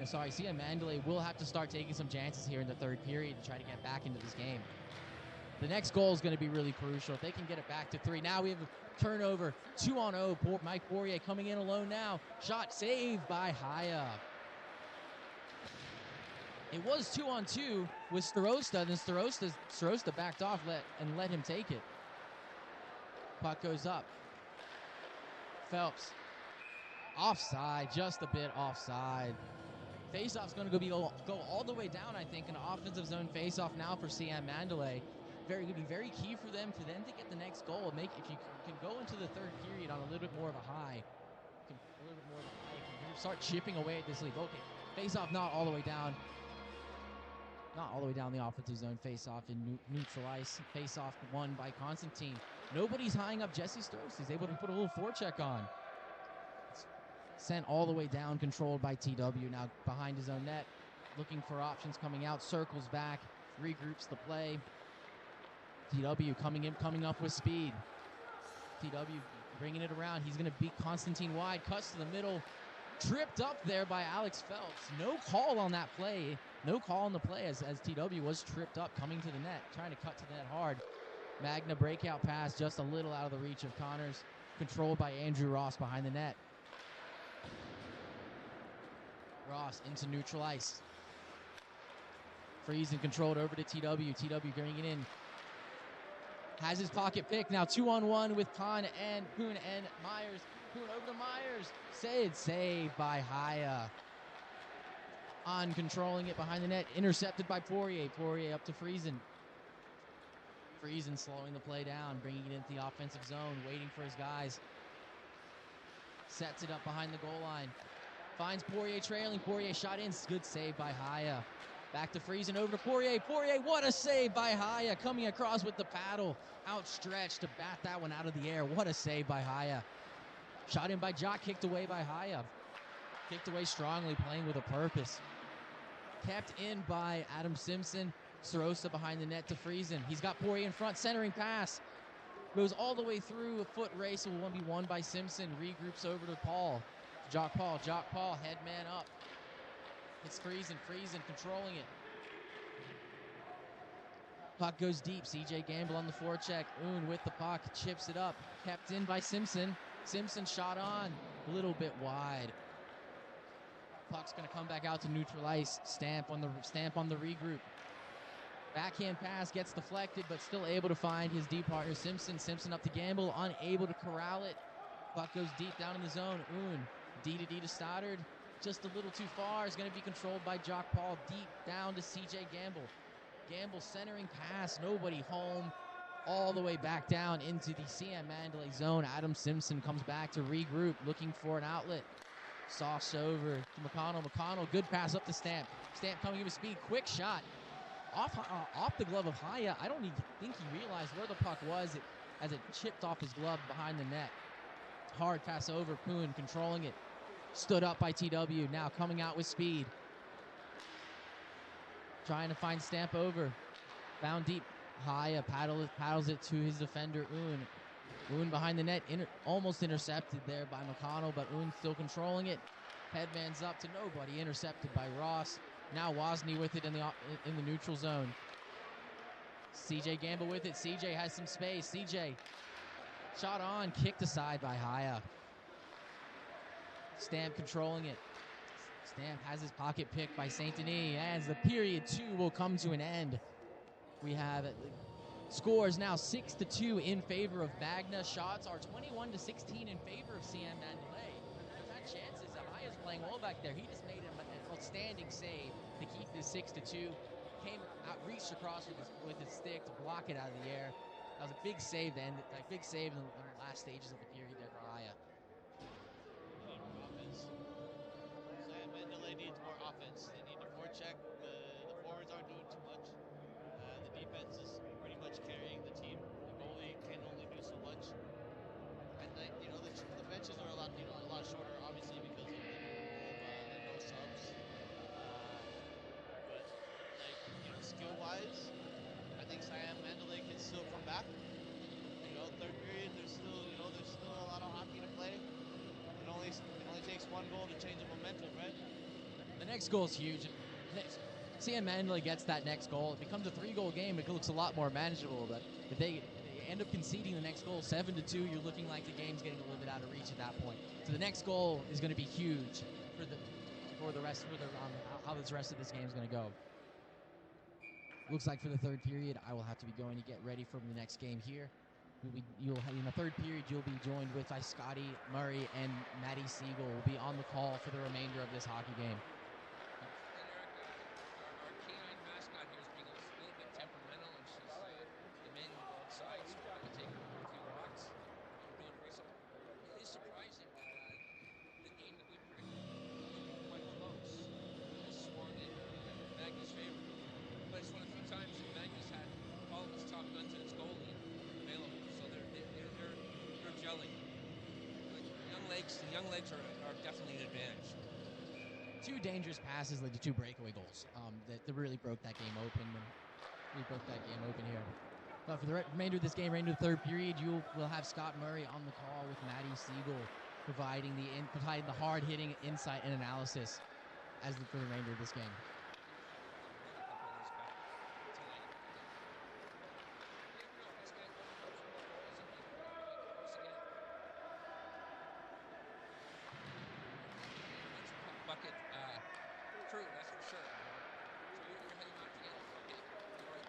SiamMandalay will have to start taking some chances here in the third period to try to get back into this game. The next goal is going to be really crucial. If they can get it back to 3. Now we have a turnover. 2-on-0. Mike Poirier coming in alone now. Shot saved by Haya. It was 2-on-2 with Starosta. Then Starosta backed off and let him take it. Puck goes up. Phelps. Offside. Just a bit offside. Faceoff's going to go all the way down, I think. An offensive zone faceoff now for SiamMandalay. Going to be very key for them to get the next goal. If you can go into the third period on a little bit more of a high, you can start chipping away at this lead. Okay, face-off not all the way down. Not all the way down the offensive zone. Face-off in neutral ice. Face-off won by Constantine. Nobody's high up Jesse Strost. He's able to put a little forecheck on. It's sent all the way down, controlled by TW. Now behind his own net, looking for options coming out. Circles back, regroups the play. TW coming up with speed. TW bringing it around. He's going to beat Constantine wide. Cuts to the middle. Tripped up there by Alex Phelps. No call on that play. No call on the play as TW was tripped up coming to the net. Trying to cut to the net hard. Magna breakout pass just a little out of the reach of Connors. Controlled by Andrew Ross behind the net. Ross into neutral ice. Freeze and controlled over to TW. TW bringing it in. Has his pocket pick now. 2-on-1 with Poon and Myers. Poon over to Myers. Saved by Haya. On controlling it behind the net. Intercepted by Poirier. Poirier up to Friesen. Friesen slowing the play down. Bringing it into the offensive zone. Waiting for his guys. Sets it up behind the goal line. Finds Poirier trailing. Poirier shot in. Good save by Haya. Back to Friesen, over to Poirier. Poirier, what a save by Haya. Coming across with the paddle. Outstretched to bat that one out of the air. What a save by Haya. Shot in by Jock, kicked away by Haya. Kicked away strongly, playing with a purpose. Kept in by Adam Simpson. Sorosa behind the net to Friesen. He's got Poirier in front, centering pass. Goes all the way through. A foot race will be won by Simpson. Regroups over to Paul. Jock Paul, head man up. It's Friesen controlling it. Puck goes deep. CJ Gamble on the forecheck. Oon with the puck, chips it up. Kept in by Simpson. Simpson shot on, a little bit wide. Puck's gonna come back out to neutral ice. Stamp on the regroup. Backhand pass gets deflected, but still able to find his deep partner Simpson. Simpson up to Gamble, unable to corral it. Puck goes deep down in the zone. Oon, D to Stoddard. Just a little too far. Is going to be controlled by Jock Paul. Deep down to CJ Gamble. Gamble centering pass. Nobody home. All the way back down into the SiamMandalay zone. Adam Simpson comes back to regroup, looking for an outlet. Sauce over to McConnell. McConnell, good pass up to Stamp. Stamp coming in with speed. Quick shot. Off the glove of Haya. I don't even think he realized where the puck was as it chipped off his glove behind the net. Hard pass over. Poon controlling it. Stood up by TW, now coming out with speed. Trying to find Stamp over. Found deep. Haya paddles it to his defender, Oon. Oon behind the net, almost intercepted there by McConnell, but Oon still controlling it. Headman's up to nobody, intercepted by Ross. Now Wozni with it in the neutral zone. CJ Gamble with it. CJ has some space. CJ shot on, kicked aside by Haya. Stamp controlling it. Stamp has his pocket picked by St. Denis as the period 2 will come to an end. We have Score is now 6-2 in favor of Magna. Shots are 21-16 in favor of SiamMandalay. They've had chances. Aya's playing well back there. He just made an outstanding save to keep this 6-2. Came out, reached across with his stick to block it out of the air. That was a big save to end it. Like, big save in the last stages of the period there for Aya. They need more offense. SiamMandalay needs more offense. They need to forecheck. The forwards aren't doing too much. The defense is pretty much carrying the team. The goalie can only do so much. And the benches are a lot shorter, obviously because of the no subs. But skill-wise, I think SiamMandalay can still come back. Third period, there's still a lot of hockey to play. It only takes one goal to change the momentum, right? The next goal is huge. SiamMandalay gets that next goal. It becomes a 3-goal game. It looks a lot more manageable. But if they end up conceding the next goal, 7-2, you're looking like the game's getting a little bit out of reach at that point. So the next goal is going to be huge for how this rest of this game is going to go. Looks like for the third period, I will have to be going to get ready for the next game here. In the third period, you'll be joined with Scotty Murray and Maddie Siegel will be on the call for the remainder of this hockey game. Our canine mascot here is being a little bit temperamental, and she's demanding to go outside, so we're going to take her for a few walks. We're doing research. It is surprising that the game that we predicted was quite close has swung in Magna's favor. But it's one of the few times that Magna's had all of its top guns and its goalie available, so they're gelling. The young legs are definitely an advantage. 2 dangerous passes led to 2 breakaway goals that really broke that game open. Here. But for the remainder of this game, right into the third period, we'll have Scott Murray on the call with Maddie Siegel providing the hard-hitting insight and analysis for the remainder of this game. Bucket, true, that's for sure. So you're heading off again. Okay, all right.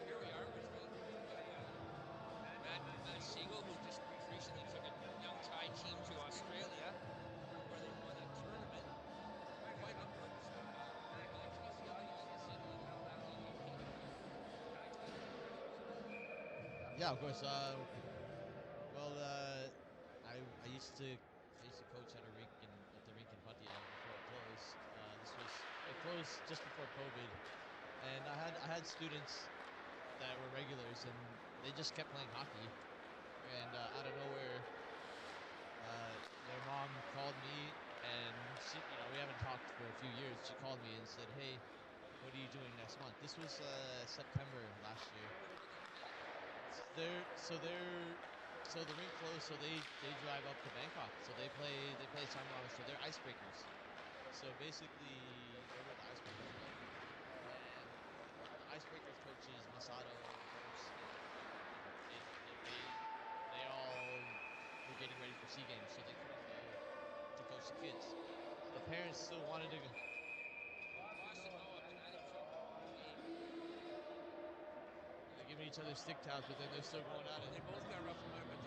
Here we are with Matt Siegel, who just recently took a young Thai team to Australia, where they won a tournament quite upwards. Can you express the audience in Sydney and how that all came together? Yeah, of course. I used to coach at the rink in Pattaya before it closed. It closed just before COVID, and I had students that were regulars, and they just kept playing hockey. And out of nowhere, their mom called me, and we haven't talked for a few years. She called me and said, "Hey, what are you doing next month?" This was September last year. So the rink closed, so they drive up to Bangkok. So they play Sangwon, so they're icebreakers. So basically, they're with the icebreakers. And the icebreakers coaches, Masato, they all were getting ready for SEA Games, so they couldn't go to coach the kids. The parents still wanted to go. They're giving each other stick taps, but then they're still going at it. They both got rough in there, but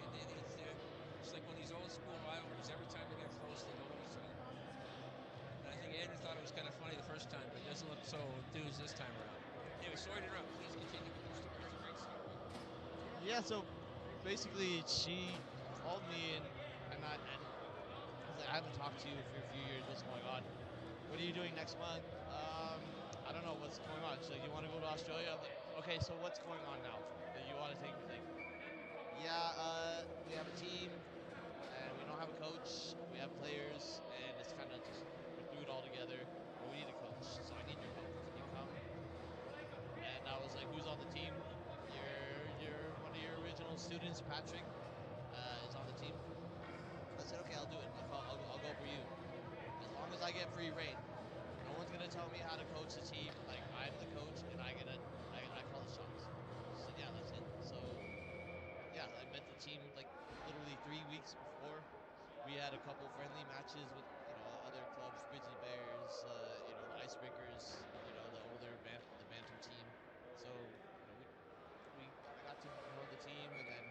it's like one of these old school rivalries. Every time they get close, they go at each other. And I think Andrew thought it was kind of funny the first time, but it doesn't look so enthused this time around. Anyway, sorry to interrupt. Please continue with your story. It's a great story. Yeah, so basically she called me and I was like, I haven't talked to you for a few years. What's going on? What are you doing next month? I don't know what's going on. So you want to go to Australia? I'm like, okay, so what's going on now that you want to take me? Like, yeah, we have a team and we don't have a coach. We have players and it's kind of just we threw it all together. But we need a coach, so I need your help. Can you come? And I was like, who's on the team? You're one of your original students, Patrick, is on the team. I said, okay, I'll do it. I'll go for you. As long as I get free reign. No one's gonna tell me how to coach the team. Like I'm the coach, and I call the shots. She said, yeah, that's it. So yeah, I met the team like literally 3 weeks before. We had a couple friendly matches with other clubs, Grizzly Bears, the Icebreakers, the Bantam team. So I got to know the team, and then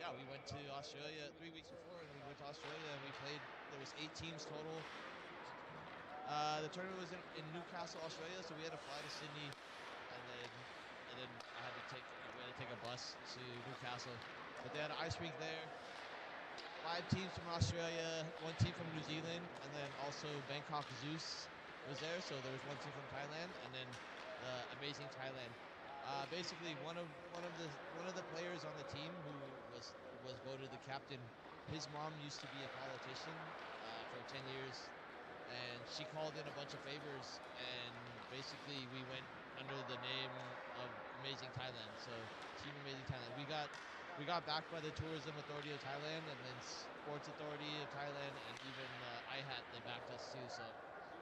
yeah, we went to Australia 3 weeks before, and we went to Australia and we played. There was 8 teams total. The tournament was in Newcastle, Australia, so we had to fly to Sydney, and then we had to take a bus to Newcastle. But they had an ice rink there. 5 teams from Australia, 1 team from New Zealand, and then also Bangkok Zeus was there. So there was 1 team from Thailand, and then Amazing Thailand. Basically, one of the players on the team who was voted the captain. His mom used to be a politician for 10 years, and she called in a bunch of favors, and basically we went under the name of Amazing Thailand. So Team Amazing Thailand. We got backed by the Tourism Authority of Thailand, and then Sports Authority of Thailand, and even IHAT, they backed us too. So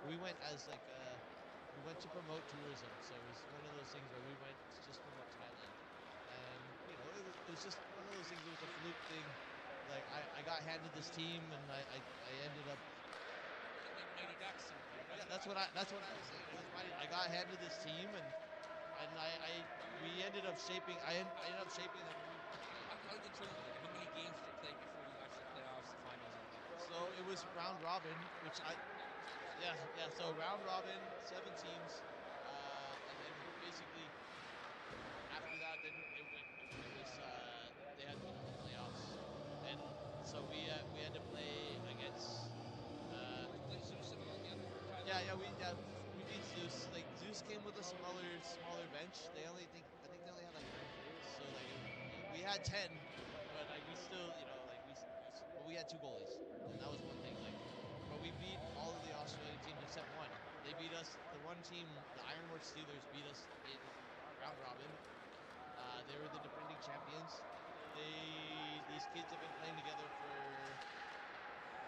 we went as we went to promote tourism. So it was one of those things where we went to just promote Thailand, and it was just one of those things. It was a fluke thing. Like I got handed this team, and I ended up. Mighty Ducks. Yeah, that's what I was saying. It was I got handed this team, and we ended up shaping. I ended up shaping them. How did the tournament work? How many games did you play before you got to the playoffs, the finals, all that? So it was round robin, which So round robin, 7 teams, and then basically after that, then it went. It was they had to go to the playoffs, and so we had to play against. Did you play Zeus at all in the other Thailand? We beat Zeus. Like Zeus came with a smaller bench. I think they only had like 9 players. So like we had 10, but like we still but we had 2 goalies, and that was one thing. Like, but we beat all of the Australian teams except one. They beat us. The one team, the Ironworks Steelers, beat us in round robin. They were the defending champions. These kids have been playing together for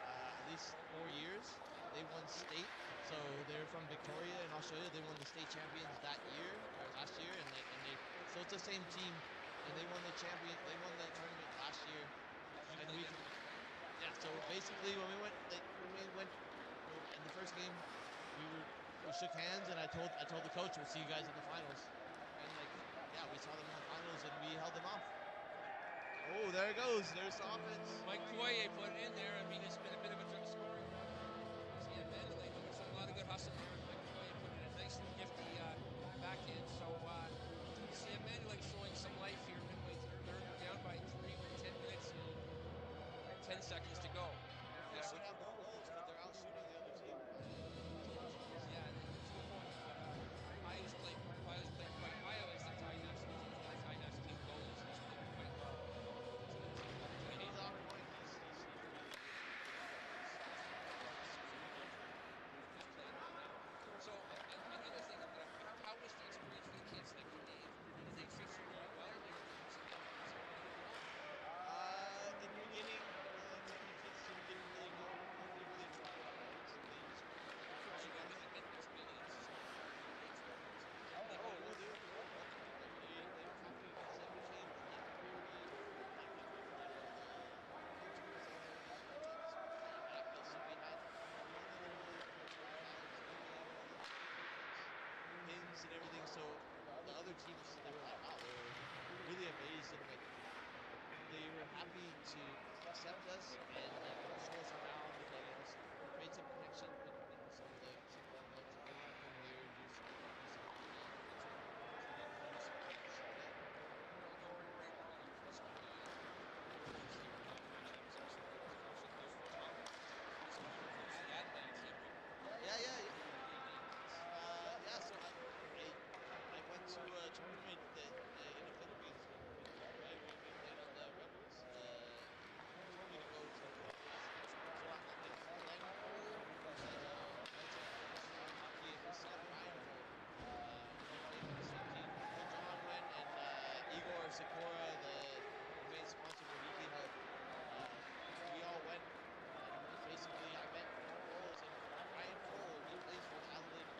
at least 4 years. They won state, so they're from Victoria in Australia. They won the state champions that year or last year, and they so it's the same team, and they won the tournament last year. And we so basically when we went in the first game, we shook hands, and I told the coach, we'll see you guys in the finals, and we saw them in the finals, and we held them off. Oh, there it goes. There's the offense. Mike Poirier put it in there. I mean, it's been a bit of a scoring battle. SiamMandalay doing a lot of good hustle there. Mike Poirier put in a nice nifty backhand. So SiamMandalay showing some life here midway through. They're down by 3 with 10 minutes and 10 seconds to go. They should have more goals because they're out shooting the other team. Yeah, the 2-point Paiu's played quite. Paiu is the Thai national team. One of the Thai national team goalies. He's played quite well. When he's on point, he's So another thing, how was the experience for the kids? Like, did they treat you really well? In the beginning, some of the kids didn't really know. Nobody really knew how to play. So they just So you got to get experience. Oh, well, they were competing against 7 teams. Pins and everything. So the other teams, they were like, wow, they were really amazed, and like they were happy to accept us and show us around. Made some connections with some of the clubs. They want to come here and do some So I went to a tournament in the Philippines. We played on the Rebels. He told me to go to the Philippines. So I met Glenn Cole, who's men's hockey, and his son Ryan Cole. They played on the same team. John went, and Igor Sikora, the main sponsor where he came up. We all went, and basically I met Coles, and Ryan Cole, he plays for Adelaide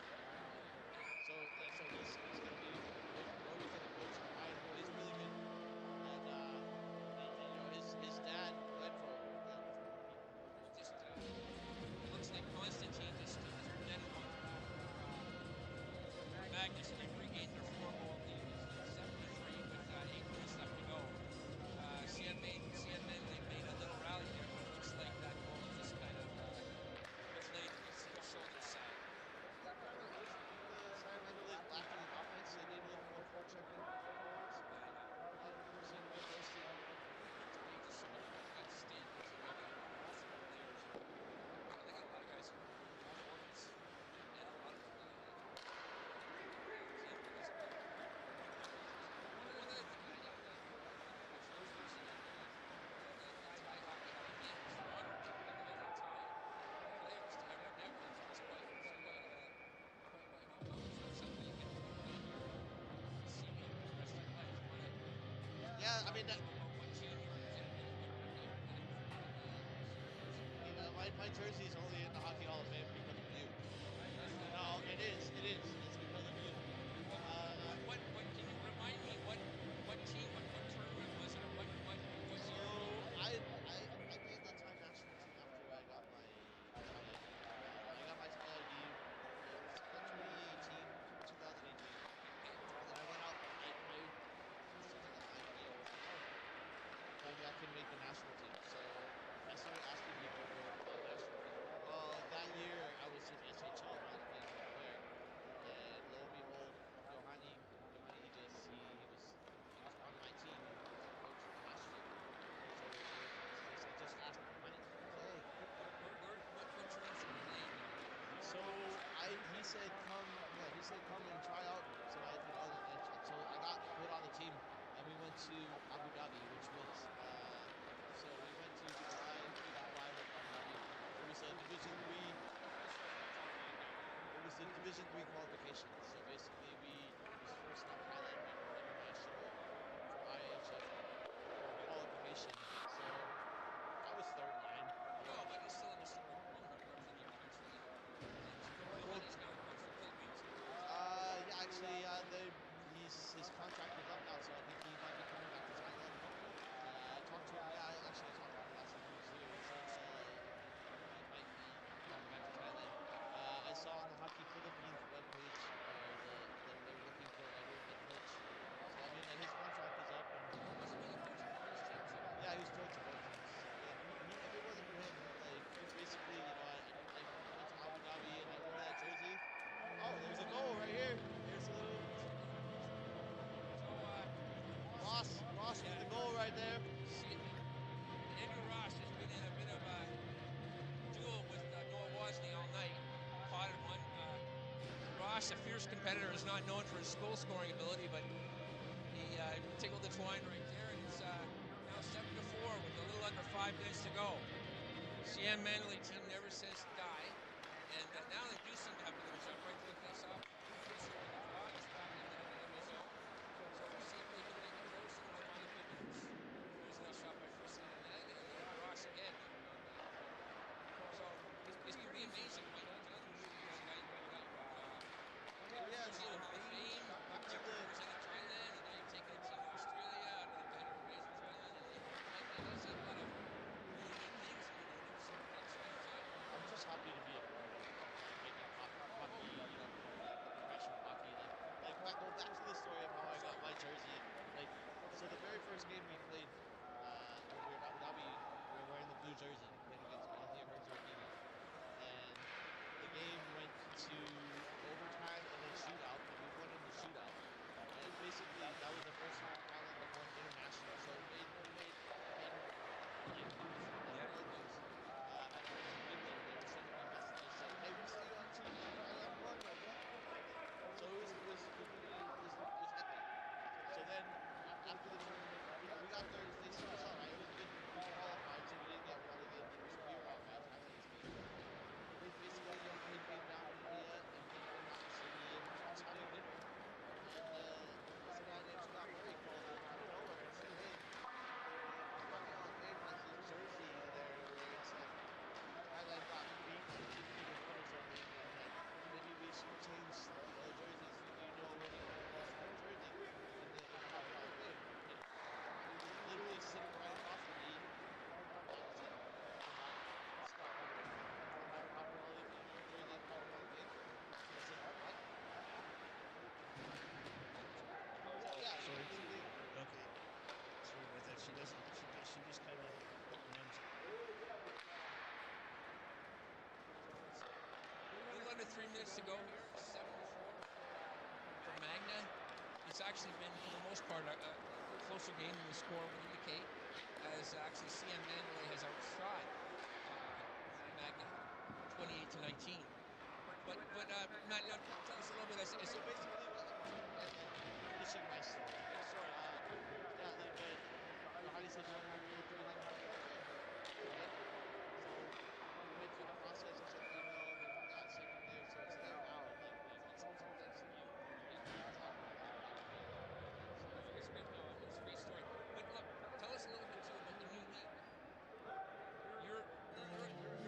This week regained their 4-goal lead. It's 7-3 with 8 minutes left to go. SiamMandalay made a little rally there, but it looks like that goal just kind of deflated. It showed its side. SiamMandalay is lacking in offense. They need a little more forechecking. We're seeing a bit ghosting. Just so many guys standards and maybe some players. They got a lot of guys who all forwards, and a lot of them. One other thing I got first person in the Thai hockey game is for honor recognizing Thai players to have their names. It's quite it's not something you get to see maybe for the rest of your life. You want to Yeah, I talk mean, to them about what team you represented and what game you played for. my jersey is only in the Hockey Hall of Fame because of you. No, it is. It's because of you. What can you remind me? What team? What tournament was it? Or what So year? I made the Thai national team after I got my Thai ID. I got my Thai ID. It was 2018, 2018. And then I went out. I started at my IPO. I was like, oh, maybe I can make the national team. So I started asking people for the national team. Well, that year I was in SHL not playing for a player, and lo and behold, Johanny Aegis, he was on my team. He was the coach from last year. So they just asked Johanny, hey. What tournaments did you play in? So he said come and try out. So I got put on the team, and we went to Abu Dhabi, which was so we went to Dubai. We got fly with Abu Dhabi. It was a Division 3. It was the Division 3 qualification. So basically, it was the first time Thailand went international for IHF qualification. So I was third line. No, but it's still an historic moment representing your country. And Johanny's now coach for Philippines. Yeah, actually, his contract is up now, so I think he might be coming back to Thailand. I talked to him. Yeah, I talked to him last time he was here. He said he might be coming back to Thailand. I saw on the Hockey Philippines webpage that they're looking for a right head coach. So I mean, his contract is up, and Wasn't he the coach of the first team too? yeah, he was coach of both teams. If it wasn't for him, like basically, I went to Abu Dhabi and I wore that jersey. Oh, there's a goal right here. There's a little Ross with the goal right there. Andrew Ross has been in a bit of a duel with Noah Wozni all night. Potted one. Ross, a fierce competitor, is not known for his goal scoring ability, but he tickled the twine right there, and it's now 7-4 with a little under 5 minutes to go. SiamMandalay team never says die, and now they do seem to have a bit of a jump right to the face-off. This with the draw, it's back into the enemy zone. So we'll see if they can make it close in the final few minutes. There's a nice shot by first line, and Ross again. So it's pretty amazing what you've done. You got Yeah, Jersey so in the Hall of Fame, back to the represented Thailand, and now you've taken a team to Australia, another guy who raised in Thailand, and that's a lot of really neat things, and you're going to do some things for your town. I'm just happy to be a part of making hockey, professional hockey. Go back to the story of how I got my jersey. So the very first game we played when we were in Abu Dhabi, we were wearing the blue jersey, playing against Mahathir Herzogini, and the game went to overtime and then shootout, and we won in the shootout. And basically, that was the first time Thailand had won international. So it made Yeah. locals back in England. They were sending me messages saying, "Hey, we saw you on TV. Thailand won." Like what? So it was epic. So then after the tournament, we got there. They saw us all right. It was good. We qualified, so we didn't get relegated. So we were all right after this game. Basically, the plane came down in India and picked Mountain City, and we just had a dinner. And this guy named Scott Murray called minutes to go here. 7-4 for Magna. It's actually been, for the most part, a closer game than the score would indicate, as actually SiamMandalay has outshot Magna 28-19. But Matt, now tell us a little bit. So basically, finishing my story. Yeah, but how do you say no hard work, everything hard work, right? So we went through the process. I sent the email, then got second there, so it's like wow, like sometimes you get to the top, and then No, that's great. No, it's a great story. But look, tell us a little bit too about the new league. You're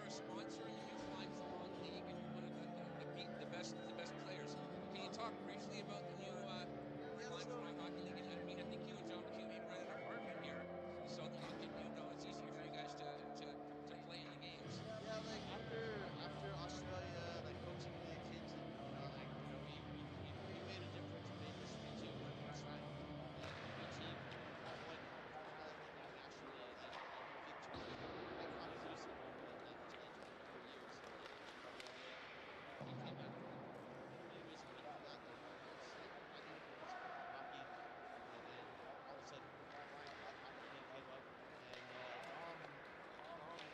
a sponsor in the new Flying Furlong League, and you're one of the best players. Can you talk briefly about the new Flying Furlong Hockey League? I mean, I think you and John McHugh even rent an apartment here, so that you can, it's easier for you guys to play in the games. Yeah, like after Australia, like coaching the kids, and we made a difference. We made this region shine. My team won internationally, like a big tournament. Like I was used to going to like 20, 24 years in Australia. I came back from we basically went through that. Like I didn't even know sport hockey, and then all of a sudden, Flying Flag Hockey League came up, and Dom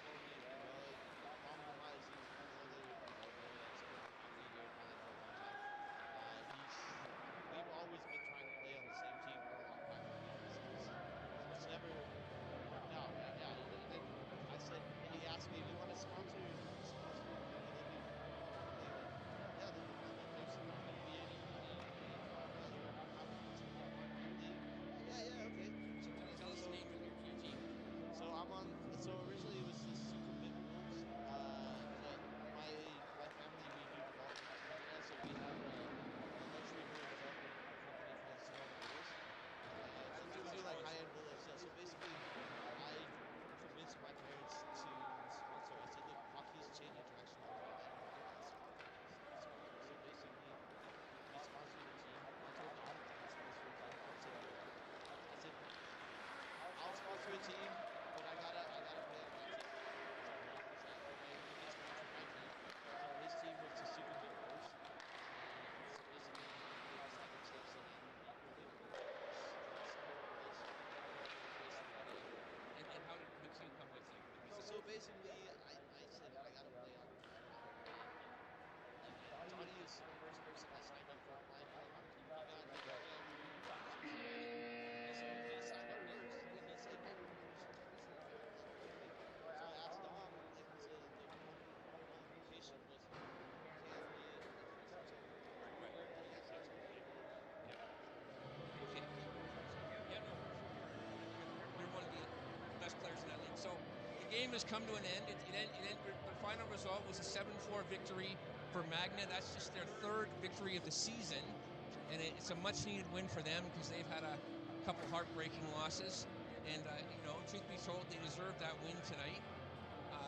told me, Dom Demise, he's one of the other very expert in hockey here in Thailand for a long time. We've always been trying to play on the same team for a long time. It's never worked out. Yeah. And then I said, he asked me, "Do you want to sponsor me for the league?" Yeah, if there's not going to be any money, I'm happy to be a part of your league. Yeah, okay. So tell us the names of your team. So originally it was the Sukhumvit Wolves, but my family, we do development in Canada, so we have a luxury bully development company called Siam Bulls. We do like high-end bulls. Yeah, so basically I convinced my parents to sponsor. I said, look, hockey is changing direction in Thailand. So basically we sponsored the team. I told Dom to sponsor the team. I said, I'll sponsor a team, but I gotta pay on my team. He said, okay, he can sponsor my team. So his team was the Sukhumvit Wolves. So basically, they just have themselves a little league where they support us twice a weekend. And how did McHugh come with you? So basically, I said I gotta play on league. And Johnny is the first person that signed up for a Flying Flag Hockey Team. He got so he signed up first, and he said, "Man, so I asked Dom, like, the qualification was family and friends. So Right. yes, that's great. Okay. Yeah, no, you're one of the best players in that league. So the game has come to an end. The final result was a 7-4 victory for Magna. That's just their third victory of the season, and it's a much-needed win for them because they've had a couple heartbreaking losses. And truth be told, they deserved that win tonight.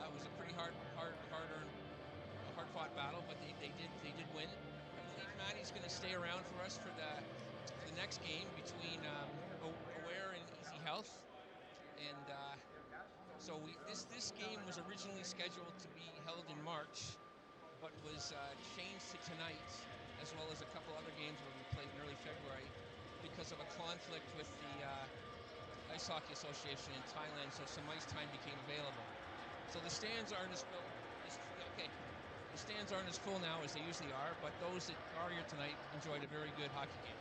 It was a pretty hard-fought battle, but they did win. I believe Maddie's going to stay around for us for the next game between Aware and Easy Health, and so this game was originally scheduled to be held in March, but was changed to tonight, as well as a couple other games will be played in early February because of a conflict with the Ice Hockey Association in Thailand. So some ice time became available. So the stands aren't as full. The stands aren't as full now as they usually are, but those that are here tonight enjoyed a very good hockey game.